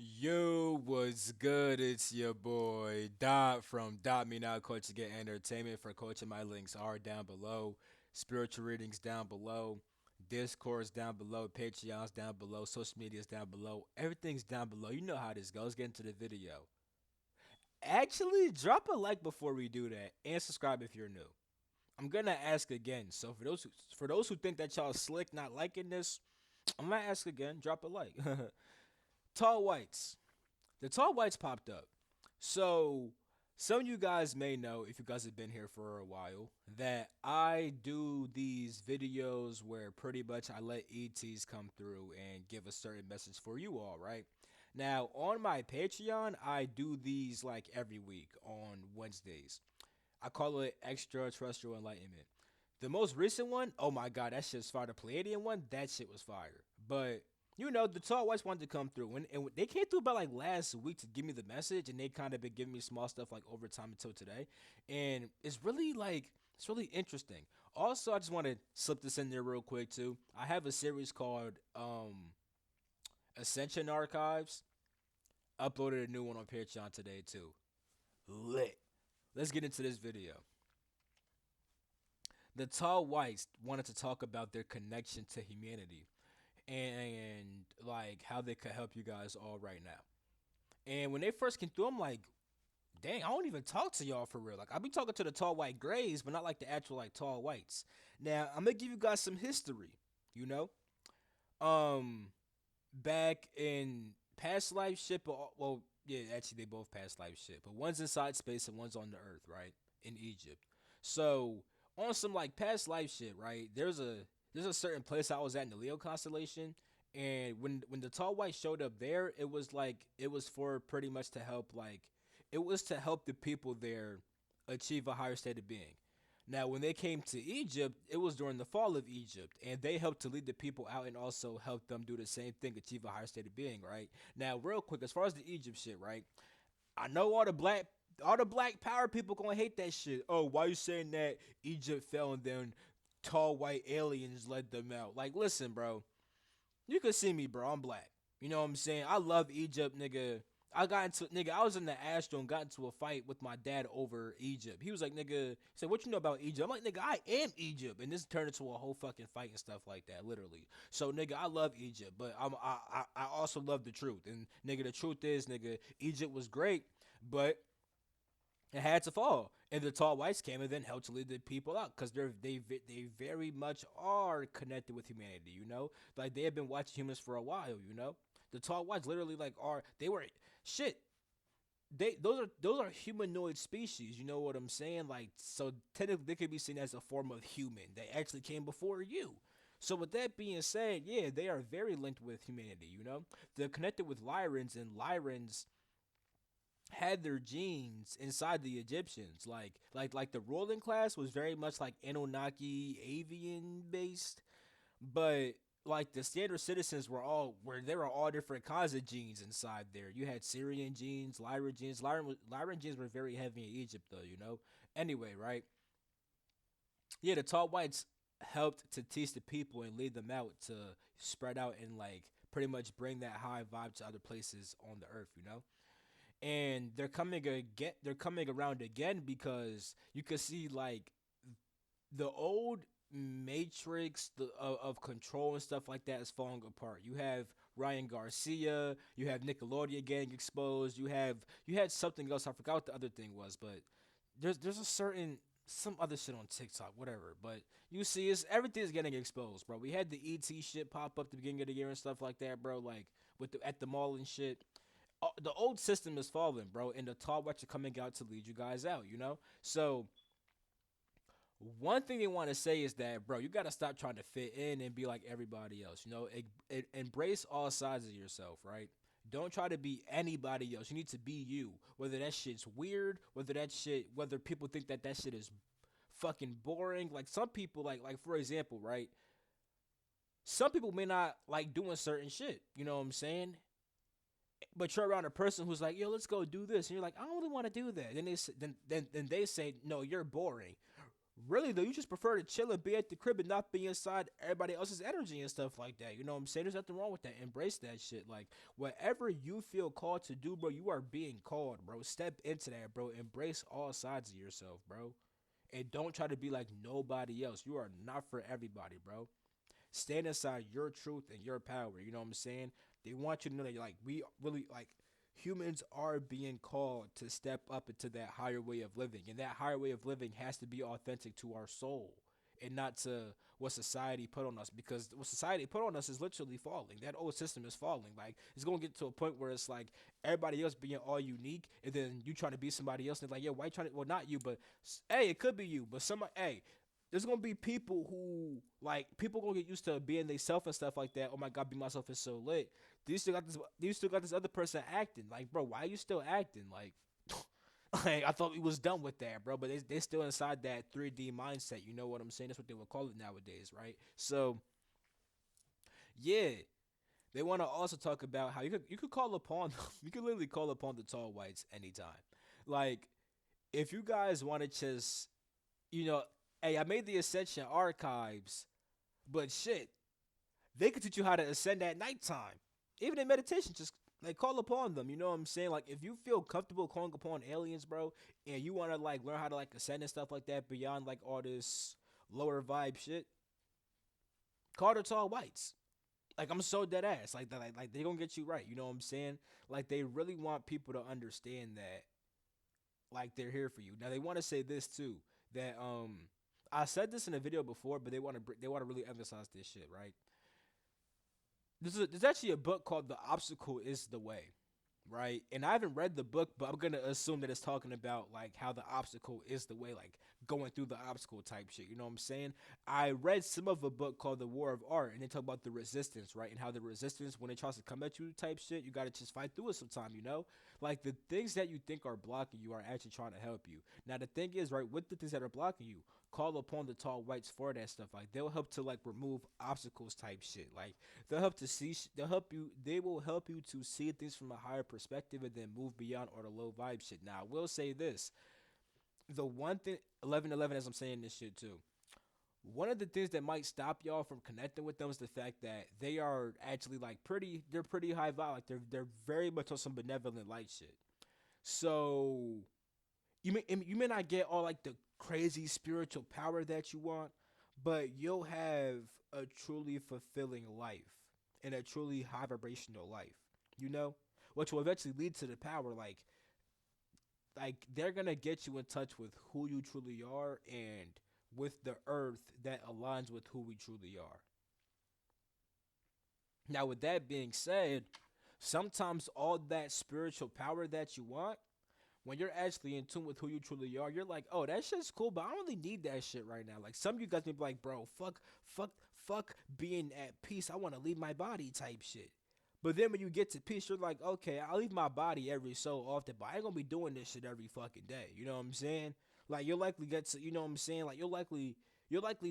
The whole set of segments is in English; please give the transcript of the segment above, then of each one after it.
Yo, what's good? It's your boy Dot from Dot Me Now Coach to Get Entertainment. For coaching, my links are down below. Spiritual readings down below. Discourse down below. Patreons down below. Social medias down below. Everything's down below. You know how this goes. Get into the video. Actually, drop a like before we do that, and subscribe if you're new. I'm gonna ask again. So for those who think that y'all slick not liking this, I'm gonna ask again. Drop a like. Tall whites. The tall whites popped up. So some of you guys may know, if you guys have been here for a while, that I do these videos where pretty much I let ETs come through and give a certain message for you all, right? Now, on my Patreon, I do these like every week on Wednesdays. I call it Extraterrestrial Enlightenment. The most recent one, oh my god, that shit's fire. The Palladian one, that shit was fire. But the tall whites wanted to come through, and they came through about like last week to give me the message, and they kind of been giving me small stuff like over time until today, and it's really interesting. Also, I just want to slip this in there real quick too. I have a series called Ascension Archives. Uploaded a new one on Patreon today too. Lit. Let's get into this video. The tall whites wanted to talk about their connection to humanity and like how they could help you guys all right now. And when they first came through, I'm like, dang, I don't even talk to y'all for real. Like I be talking to the tall white grays, but not like the actual like tall whites. Now I'm gonna give you guys some history. You know, um, back in past life shit, but well, yeah, actually they both past life shit, but one's inside space and one's on the Earth, right, in Egypt. So on some like past life shit, right? There's a certain place I was at in the Leo constellation, and when the tall white showed up there, it was like it was for pretty much to help like it was to help the people there achieve a higher state of being. Now, when they came to Egypt, it was during the fall of Egypt, and they helped to lead the people out and also help them do the same thing, achieve a higher state of being, right? Now, real quick, as far as the Egypt shit, right? I know all the black power people gonna hate that shit. Oh, why you saying that Egypt fell and then tall white aliens led them out? Like, listen, bro, you can see me, bro. I'm black. You know what I'm saying? I love Egypt, nigga. I was in the Astro and got into a fight with my dad over Egypt. He was like, nigga, he said, what you know about Egypt? I'm like, nigga, I am Egypt. And this turned into a whole fucking fight and stuff like that, literally. So, nigga, I love Egypt, but I also love the truth. And, nigga, the truth is, nigga, Egypt was great, but it had to fall. And the tall whites came and then helped to lead the people out because they very much are connected with humanity. Like they have been watching humans for a while. The tall whites literally like are they were shit. Those are humanoid species. You know what I'm saying? Like so technically they could be seen as a form of human. They actually came before you. So with that being said, yeah, they are very linked with humanity. They're connected with Lyrans, and Lyrans had their genes inside the Egyptians. Like the ruling class was very much like Anunnaki avian based, but like the standard citizens where there were all different kinds of genes inside there. You had Syrian genes, Lyran genes. Lyran genes were very heavy in Egypt though. Anyway, right? Yeah, the tall whites helped to teach the people and lead them out to spread out and like pretty much bring that high vibe to other places on the earth. And they're coming around again because you can see like the old matrix of control and stuff like that is falling apart. You have Ryan Garcia, you have Nickelodeon getting exposed, you had something else. I forgot what the other thing was, but there's a certain some other shit on TikTok, whatever. But you see, it's everything's getting exposed, bro. We had the ET shit pop up at the beginning of the year and stuff like that, bro. Like with at the mall and shit. The old system is falling, bro, and the tall whites are coming out to lead you guys out. So one thing they want to say is that, bro, you got to stop trying to fit in and be like everybody else. Embrace all sides of yourself, right? Don't try to be anybody else. You need to be you. Whether that shit's weird, whether people think that shit is fucking boring. Like some people, like for example, right? Some people may not like doing certain shit. You know what I'm saying? But you're around a person who's like, yo, let's go do this, and you're like, I don't really want to do that. Then they say, no, you're boring. Really though, you just prefer to chill and be at the crib and not be inside everybody else's energy and stuff like that. You know what I'm saying? There's nothing wrong with that. Embrace that shit. Like whatever you feel called to do, bro, you are being called, bro. Step into that, bro. Embrace all sides of yourself, bro. And don't try to be like nobody else. You are not for everybody, bro. Stand inside your truth and your power. You know what I'm saying? They want you to know that like we really like humans are being called to step up into that higher way of living. And that higher way of living has to be authentic to our soul and not to what society put on us, because what society put on us is literally falling. That old system is falling. Like it's gonna get to a point where it's like everybody else being all unique, and then you trying to be somebody else, and they're like, yeah, why you trying to? Well, not you, but hey, it could be you, but somebody. Hey, there's gonna be people who like people gonna get used to being they self and stuff like that. Oh my god, be myself is so lit. Do you still got this? Do you still got this other person acting? Like, bro, why are you still acting? Like, like I thought we was done with that, bro. But they still inside that 3D mindset. You know what I'm saying? That's what they would call it nowadays, right? So yeah, they want to also talk about how you could call upon you could literally call upon the tall whites anytime. Like if you guys want to just you know, hey, I made the Ascension archives, but shit, they could teach you how to ascend at nighttime. Even in meditation, just like call upon them. You know what I'm saying? Like if you feel comfortable calling upon aliens, bro, and you want to like learn how to like ascend and stuff like that beyond like all this lower vibe shit, call the tall whites. Like I'm so dead ass. Like that, like they gonna get you right. You know what I'm saying? Like they really want people to understand that like they're here for you. Now they want to say this too that I said this in a video before, but they want to really emphasize this shit, right? There's actually a book called The Obstacle Is the Way, right? And I haven't read the book, but I'm gonna assume that it's talking about like how the obstacle is the way, like going through the obstacle type shit. You know what I'm saying? I read some of a book called The War of Art, and they talk about the resistance, right? And how the resistance, when it tries to come at you, type shit, you gotta just fight through it sometime. You know, like the things that you think are blocking you are actually trying to help you. Now the thing is, right, with the things that are blocking you, call upon the tall whites for that stuff. Like they'll help to like remove obstacles type shit. Like they'll help to see. They'll help you. They will help you to see things from a higher perspective and then move beyond all the low vibe shit. Now, I will say this: the one thing, 1111, as I'm saying this shit too. One of the things that might stop y'all from connecting with them is the fact that they are actually like pretty. They're pretty high vibe. Like they're very much on some benevolent light shit. So you may not get all like the crazy spiritual power that you want, but you'll have a truly fulfilling life and a truly high vibrational life. You know, which will eventually lead to the power. Like they're gonna get you in touch with who you truly are and with the earth that aligns with who we truly are. Now, with that being said, sometimes all that spiritual power that you want, when you're actually in tune with who you truly are, you're like, oh, that shit's cool, but I don't really need that shit right now. Like some of you guys may be like, bro, fuck, fuck being at peace. I want to leave my body type shit. But then when you get to peace, you're like, okay, I leave my body every so often, but I ain't gonna be doing this shit every fucking day. You know what I'm saying? Like you'll likely get to, you know what I'm saying? Like you'll likely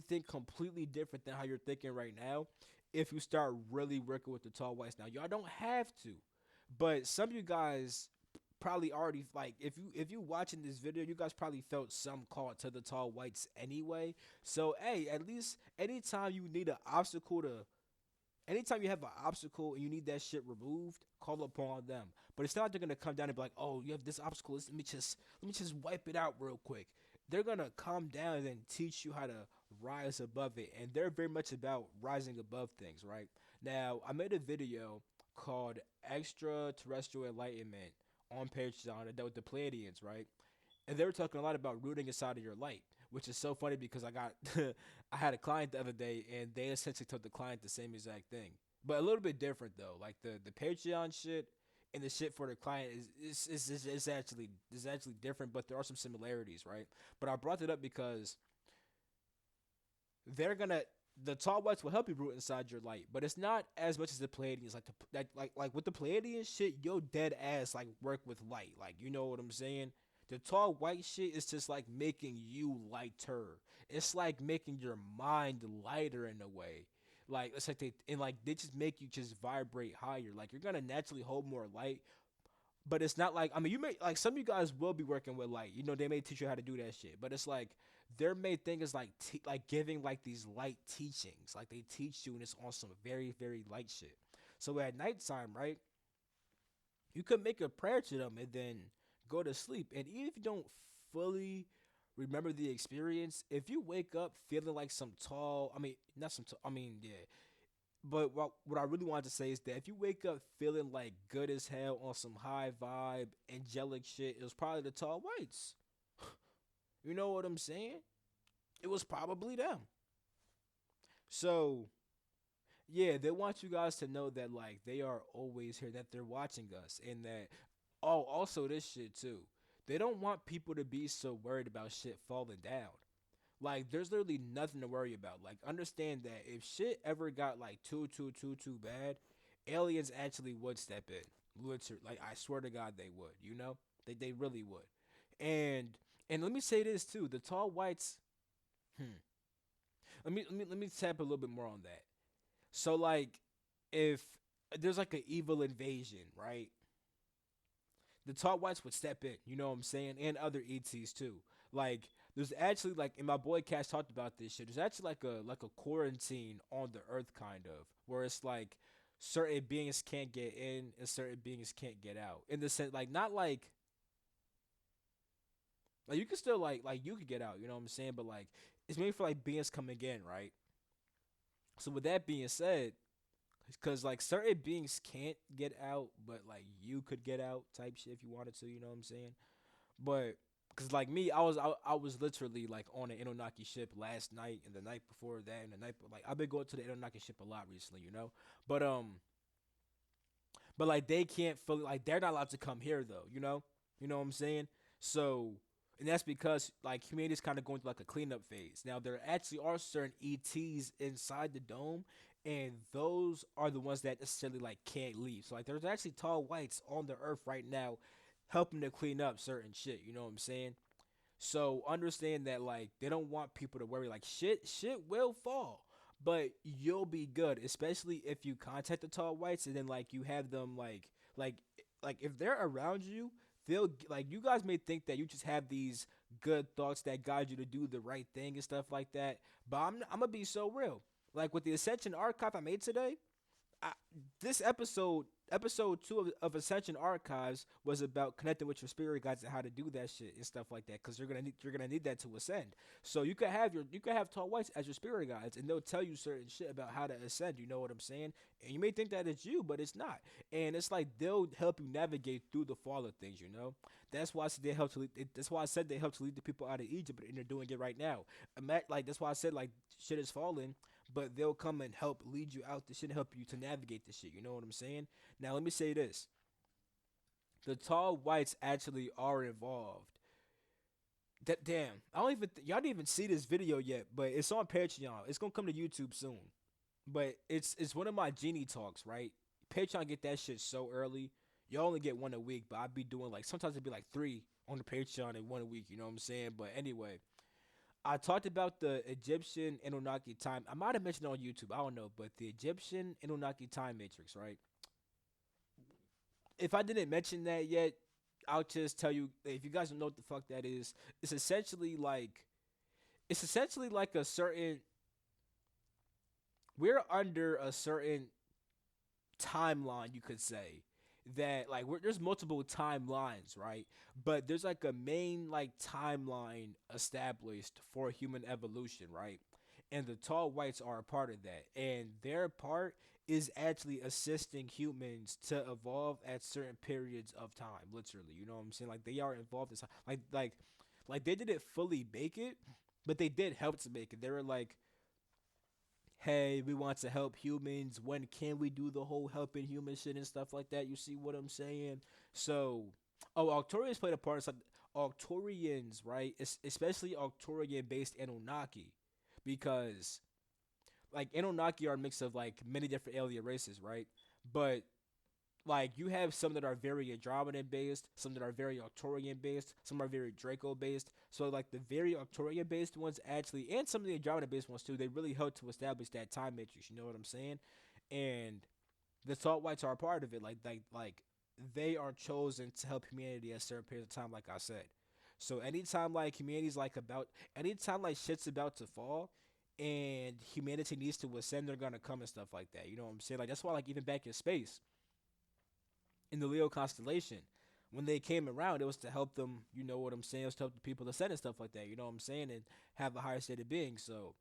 think completely different than how you're thinking right now if you start really working with the tall whites. Now y'all don't have to, but some of you guys probably already like if you watching this video, you guys probably felt some call to the tall whites anyway. So hey, at least anytime you have an obstacle and you need that shit removed, call upon them. But it's not like they're gonna come down and be like, oh, you have this obstacle. Let me just wipe it out real quick. They're gonna come down and then teach you how to rise above it, and they're very much about rising above things, right? Now, I made a video called Extraterrestrial Enlightenment on Patreon that dealt with the Pleiadians, right? And they were talking a lot about rooting inside of your light, which is so funny because I got I had a client the other day and they essentially told the client the same exact thing, but a little bit different though. Like the Patreon shit and the shit for the client is actually different, but there are some similarities, right? But I brought it up because they're gonna the tall whites will help you root inside your light, but it's not as much as the Pleiadians. Like with the Pleiadian shit, yo dead ass like work with light. Like you know what I'm saying? The tall white shit is just like making you lighter. It's like making your mind lighter in a way. Like it's like they just make you just vibrate higher. Like you're gonna naturally hold more light, but it's not like, I mean, you may like some of you guys will be working with like, they may teach you how to do that shit, but it's like their main thing is like like giving like these light teachings, like they teach you and it's on some very very light shit. So at nighttime, right, you could make a prayer to them and then go to sleep, and even if you don't fully remember the experience, if you wake up feeling like some tall, I mean, not some tall, I mean, yeah, but what I really wanted to say is that if you wake up feeling like good as hell on some high vibe, angelic shit, it was probably the tall whites. You know what I'm saying? It was probably them. So, yeah, they want you guys to know that, like, they are always here, that they're watching us, and that, oh, also this shit, too. They don't want people to be so worried about shit falling down. Like, there's literally nothing to worry about. Like, understand that if shit ever got like too bad, aliens actually would step in. Literally, like I swear to God, they would. They really would. And and let me say this too: the tall whites. Hmm. Let me tap a little bit more on that. So like, if there's like an evil invasion, right? The tall whites would step in, you know what I'm saying, and other ETs too. Like there's actually like, and my boy Cash talked about this shit. There's actually like a quarantine on the Earth, kind of, where it's like certain beings can't get in and certain beings can't get out. In the sense, like not like you can still like you could get out, you know what I'm saying, but like it's made for like beings coming in, right? So with that being said, because like certain beings can't get out, but like you could get out type shit if you wanted to, you know what I'm saying? But because like me, I was literally like on an Inonaki ship last night and the night before that and the night like I've been going to the Inonaki ship a lot recently, you know. But but like they can't fully like they're not allowed to come here though, you know what I'm saying. So and that's because like humanity's kind of going through like a cleanup phase. Now there actually are certain ETs inside the dome, and those are the ones that necessarily like can't leave. So like there's actually tall whites on the earth right now helping to clean up certain shit, you know what I'm saying? So understand that like they don't want people to worry, like shit will fall, but you'll be good, especially if you contact the tall whites and then like you have them like like if they're around you, they'll like you guys may think that you just have these good thoughts that guide you to do the right thing and stuff like that, but I'm gonna be so real. Like with the Ascension archive I made today, I, this episode two of Ascension Archives was about connecting with your spirit guides and how to do that shit and stuff like that. Because you're gonna need that to ascend. So you could have tall whites as your spirit guides, and they'll tell you certain shit about how to ascend. You know what I'm saying? And you may think that it's you, but it's not. And it's like they'll help you navigate through the fall of things. That's why I said they help to. That's why I said they help to lead the people out of Egypt, and they're doing it right now. Like that's why I said like shit is falling, but they'll come and help lead you out the shit and help you to navigate the shit. You know what I'm saying? Now let me say this: the tall whites actually are involved. That damn, I don't even y'all didn't even see this video yet, but it's on Patreon. It's gonna come to YouTube soon. But it's one of my genie talks, right? Patreon get that shit so early. You only get one a week, but I'd be doing like sometimes it'd be like three on the Patreon in one a week. You know what I'm saying? But anyway, I talked about the Egyptian Anunnaki time. I might have mentioned it on YouTube. I don't know, but the Egyptian Anunnaki time matrix, right? If I didn't mention that yet, I'll just tell you. If you guys don't know what the fuck that is, it's essentially like it's essentially like a certain. We're under a certain timeline, you could say, that like there's multiple timelines, right? But there's like a main like timeline established for human evolution, right? And the tall whites are a part of that, and their part is actually assisting humans to evolve at certain periods of time, literally. You know what I'm saying? Like they are involved in like they didn't fully make it, but they did help to make it. They were like, hey, we want to help humans. When can we do the whole helping human shit and stuff like that? You see what I'm saying? So, oh, Arcturians played a part. It's like Arcturians, right? Especially Arcturian based Anunnaki, because like Anunnaki are a mix of like many different alien races, right? But like you have some that are very Andromedan based, some that are very Arcturian based, some are very Draco based. So like the very Arcturian based ones actually, and some of the Andromedan based ones too, they really help to establish that time matrix. You know what I'm saying? And the salt whites are a part of it. Like they are chosen to help humanity at certain periods of time, like I said. So anytime like humanity's like about anytime like shit's about to fall and humanity needs to ascend, they're gonna come and stuff like that. You know what I'm saying? Like that's why like even back in space, in the Leo constellation, when they came around, it was to help them, you know what I'm saying? It was to help the people ascend and stuff like that, you know what I'm saying? And have a higher state of being. So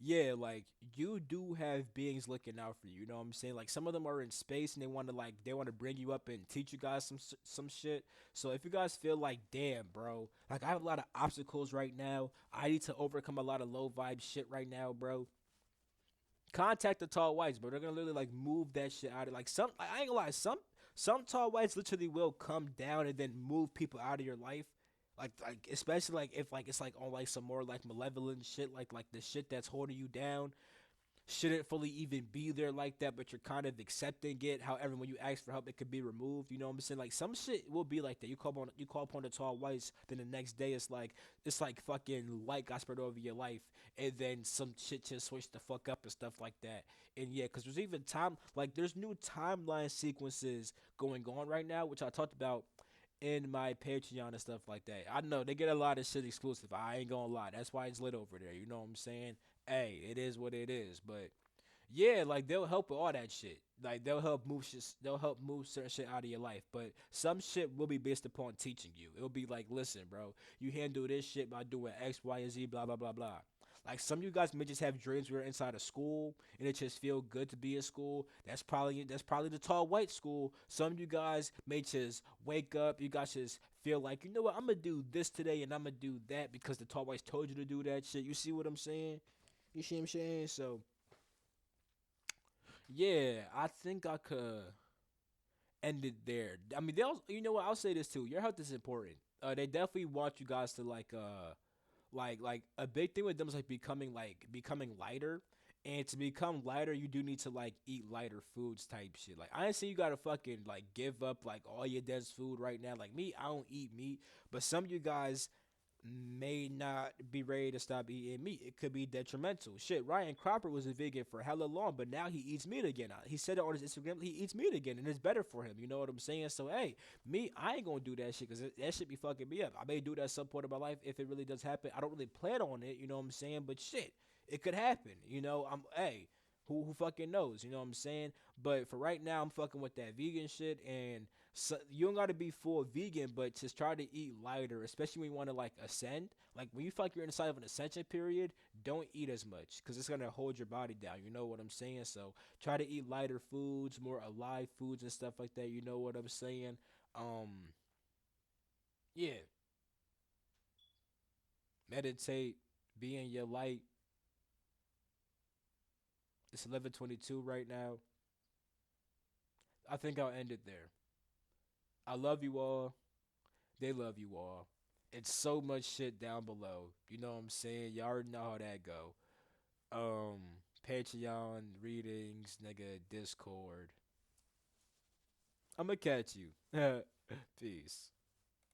yeah, like you do have beings looking out for you. You know what I'm saying? Like some of them are in space and they want to bring you up and teach you guys some shit. So if you guys feel like, damn, bro, like I have a lot of obstacles right now. I need to overcome a lot of low vibe shit right now, bro. Contact the tall whites, bro. They're gonna literally like move that shit out of like some. I ain't gonna lie, some tall whites literally will come down and then move people out of your life. Like especially like if like it's like on like some more like malevolent shit like the shit that's holding you down shouldn't fully even be there like that, but you're kind of accepting it. However, when you ask for help, it could be removed. You know what I'm saying? Like some shit will be like that. You call upon the tall whites, then the next day it's like fucking light got spread over your life, and then some shit just switched the fuck up and stuff like that. And yeah, because there's even time like there's new timeline sequences going on right now, which I talked about in my Patreon and stuff like that. I know they get a lot of shit exclusive. I ain't gonna lie. That's why it's lit over there. You know what I'm saying? Hey, it is what it is. But yeah, like they'll help with all that shit. Like they'll help move shit. They'll help move certain shit out of your life. But some shit will be based upon teaching you. It'll be like, listen, bro, you handle this shit by doing X, Y, and Z, blah blah blah blah. Like some of you guys may just have dreams where you're inside of school and it just feel good to be in school. That's probably the tall white school. Some of you guys may just wake up. You guys just feel like, you know what, I'm gonna do this today and I'm gonna do that because the tall whites told you to do that shit. You see what I'm saying? You see what I'm saying? So yeah, I think I could end it there. I mean, they'll. You know what? I'll say this too. Your health is important. They definitely want you guys to like a big thing with them is like becoming lighter. And to become lighter, you do need to like eat lighter foods type shit. Like I ain't saying you gotta fucking like give up like all your dad's food right now. Like me, I don't eat meat, but some of you guys may not be ready to stop eating meat. It could be detrimental. Shit, Ryan Cropper was a vegan for hella long, but now he eats meat again. He said it on his Instagram. He eats meat again, and it's better for him. You know what I'm saying? So hey, me, I ain't gonna do that shit because that shit be fucking me up. I may do that at some point in my life if it really does happen. I don't really plan on it. You know what I'm saying? But shit, it could happen. You know, I'm hey. Who fucking knows? You know what I'm saying? But for right now, I'm fucking with that vegan shit, and so you don't got to be full vegan, but just try to eat lighter, especially when you want to like ascend. Like when you feel like you're inside of an ascension period, don't eat as much because it's gonna hold your body down. You know what I'm saying? So try to eat lighter foods, more alive foods and stuff like that. You know what I'm saying? Um, yeah, meditate, be in your light. It's 11:22 right now. I think I'll end it there. I love you all. They love you all. It's so much shit down below. You know what I'm saying? Y'all already know how that go. Um, Patreon, readings, nigga, Discord. I'ma catch you. Peace.